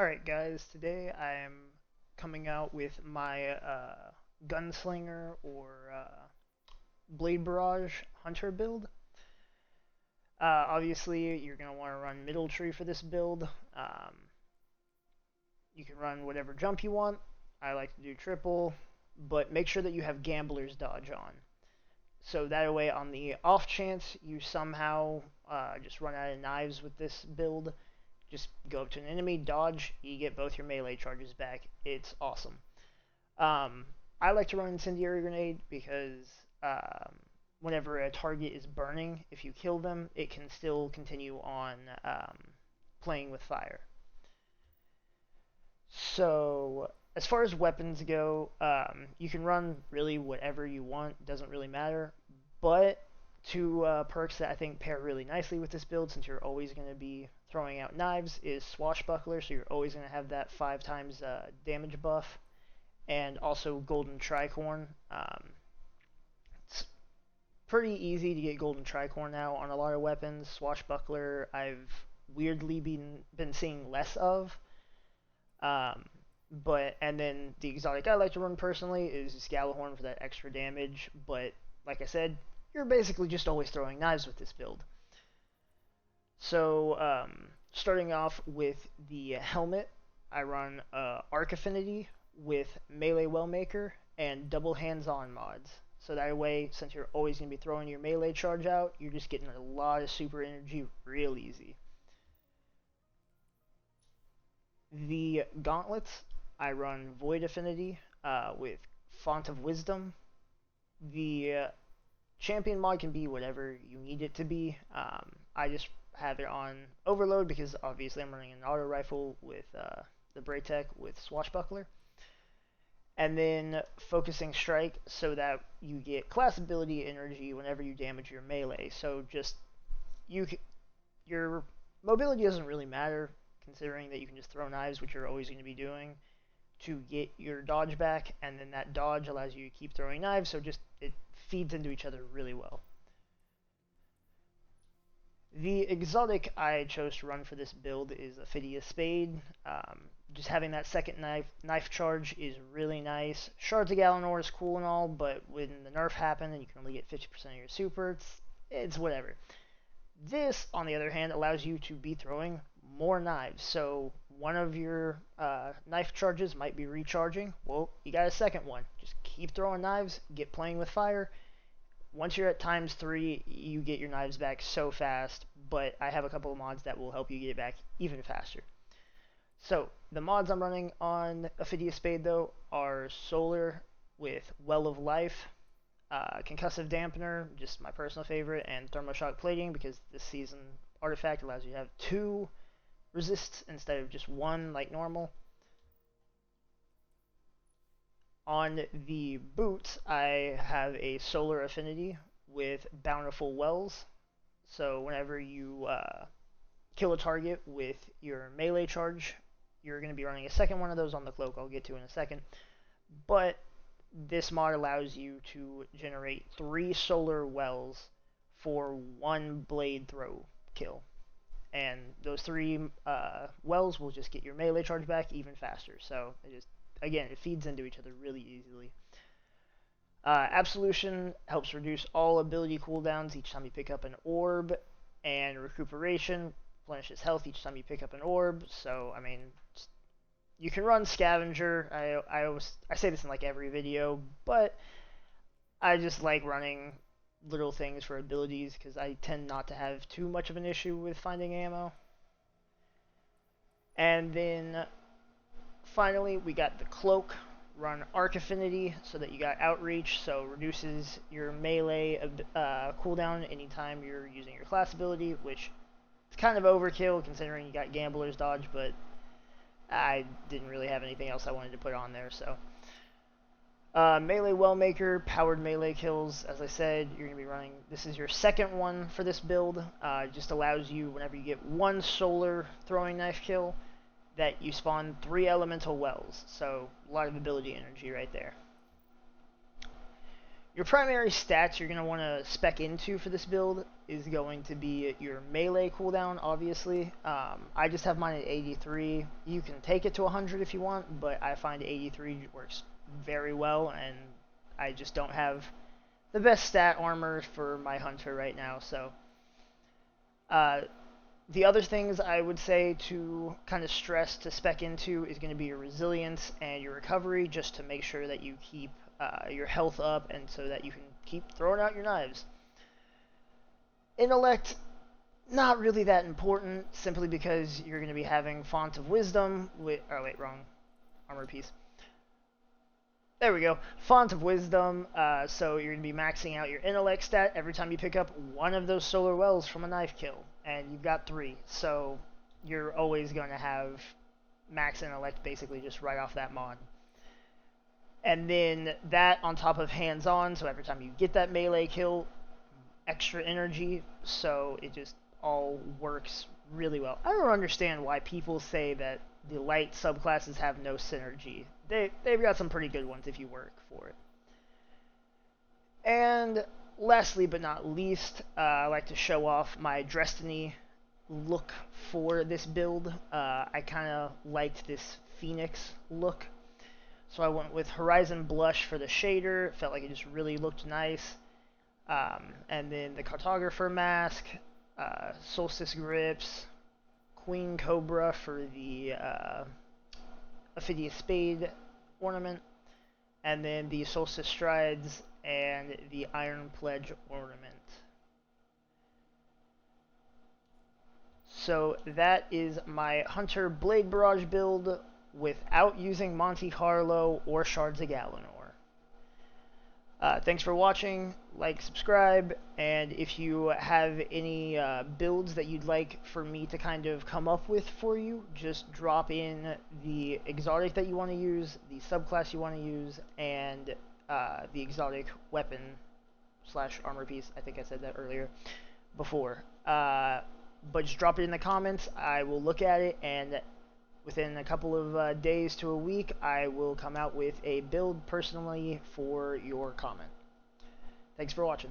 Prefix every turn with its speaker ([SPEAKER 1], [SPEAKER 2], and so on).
[SPEAKER 1] Alright guys, today I'm coming out with my gunslinger or blade barrage hunter build. Obviously you're going to want to run middle tree for this build. You can run whatever jump you want. I like to do triple, but make sure that you have gambler's dodge on. So that way on the off chance you somehow just run out of knives with this build, just go up to an enemy, dodge, you get both your melee charges back. It's awesome. Um, I like to run incendiary grenade because whenever a target is burning, if you kill them, it can still continue on playing with fire. So as far as weapons go, you can run really whatever you want. Doesn't really matter. But two perks that I think pair really nicely with this build, since you're always going to be throwing out knives, is Swashbuckler, so you're always going to have that 5 times damage buff, and also Golden Tricorn. It's pretty easy to get Golden Tricorn now on a lot of weapons. Swashbuckler, I've weirdly been seeing less of. Um, and then the exotic I like to run personally is Scalahorn for that extra damage, but like I said, you're basically just always throwing knives with this build. So, starting off with the helmet, I run Arc Affinity with Melee Wellmaker and double hands-on mods. So that way, since you're always going to be throwing your melee charge out, you're just getting a lot of super energy real easy. The gauntlets, I run Void Affinity with Font of Wisdom. The champion mod can be whatever you need it to be. I just have it on Overload because obviously I'm running an auto rifle with the Braytech with Swashbuckler. And then Focusing Strike so that you get class ability energy whenever you damage your melee. So just your mobility doesn't really matter, considering that you can just throw knives, which you're always going to be doing, to get your dodge back, and then that dodge allows you to keep throwing knives, so just it feeds into each other really well. The exotic I chose to run for this build is Ophidia Spade. Just having that second knife charge is really nice. Shards of Galanor is cool and all, but when the nerf happened and you can only get 50% of your super, it's whatever. This, on the other hand, allows you to be throwing more knives. So one of your knife charges might be recharging. Well, you got a second one. Just keep throwing knives, get playing with fire. Once you're at times 3, you get your knives back so fast, but I have a couple of mods that will help you get it back even faster. So, the mods I'm running on Ophidia Spade, though, are Solar with Well of Life, Concussive Dampener, just my personal favorite, and Thermoshock Plating, because this season artifact allows you to have 2 resists instead of just 1 like normal. On the boots, I have a Solar Affinity with Bountiful Wells. So whenever you kill a target with your melee charge, you're going to be running a second one of those on the cloak I'll get to in a second. But this mod allows you to generate 3 solar wells for 1 blade throw kill. And those 3 wells will just get your melee charge back even faster. So again, it feeds into each other really easily. Absolution helps reduce all ability cooldowns each time you pick up an orb, and Recuperation replenishes health each time you pick up an orb. So, I mean, you can run Scavenger. I say this in like every video, but I just like running little things for abilities because I tend not to have too much of an issue with finding ammo. And then finally, we got the cloak. Run Arc Affinity so that you got Outreach, so reduces your melee cooldown anytime you're using your class ability, which is kind of overkill considering you got Gambler's Dodge, but I didn't really have anything else I wanted to put on there, so. Melee Wellmaker, powered melee kills, as I said, you're going to be running, this is your second one for this build. It just allows you, whenever you get 1 solar throwing knife kill, that you spawn 3 elemental wells, so a lot of ability energy right there. Your primary stats you're going to want to spec into for this build is going to be your melee cooldown, obviously. I just have mine at 83. You can take it to 100 if you want, but I find 83 works very well, and I just don't have the best stat armor for my hunter right now. So the other things I would say to kind of stress to spec into is going to be your resilience and your recovery, just to make sure that you keep your health up and so that you can keep throwing out your knives. Intellect, not really that important, simply because you're going to be having Font of Wisdom with... Oh, wait, wrong armor piece. There we go. Font of Wisdom, so you're going to be maxing out your intellect stat every time you pick up one of those solar wells from a knife kill, and you've got 3, so you're always going to have max intellect basically just right off that mod. And then that on top of hands-on, so every time you get that melee kill, extra energy, so it just all works really well. I don't understand why people say that the light subclasses have no synergy. They've got some pretty good ones if you work for it. And lastly but not least, I like to show off my Destiny look for this build. I kind of liked this Phoenix look, so I went with Horizon Blush for the shader. Felt like it just really looked nice. And then the Cartographer mask, Solstice grips, Queen Cobra for the Ophidia Spade ornament, and then the Solstice Strides and the Iron Pledge ornament. So that is my Hunter Blade Barrage build without using Monte Carlo or Shards of Galanor. Thanks for watching, like, subscribe, and if you have any builds that you'd like for me to kind of come up with for you, just drop in the exotic that you want to use, the subclass you want to use, and the exotic weapon / armor piece. I think I said that earlier before. But just drop it in the comments. I will look at it, and within a couple of days to a week, I will come out with a build personally for your comment. Thanks for watching.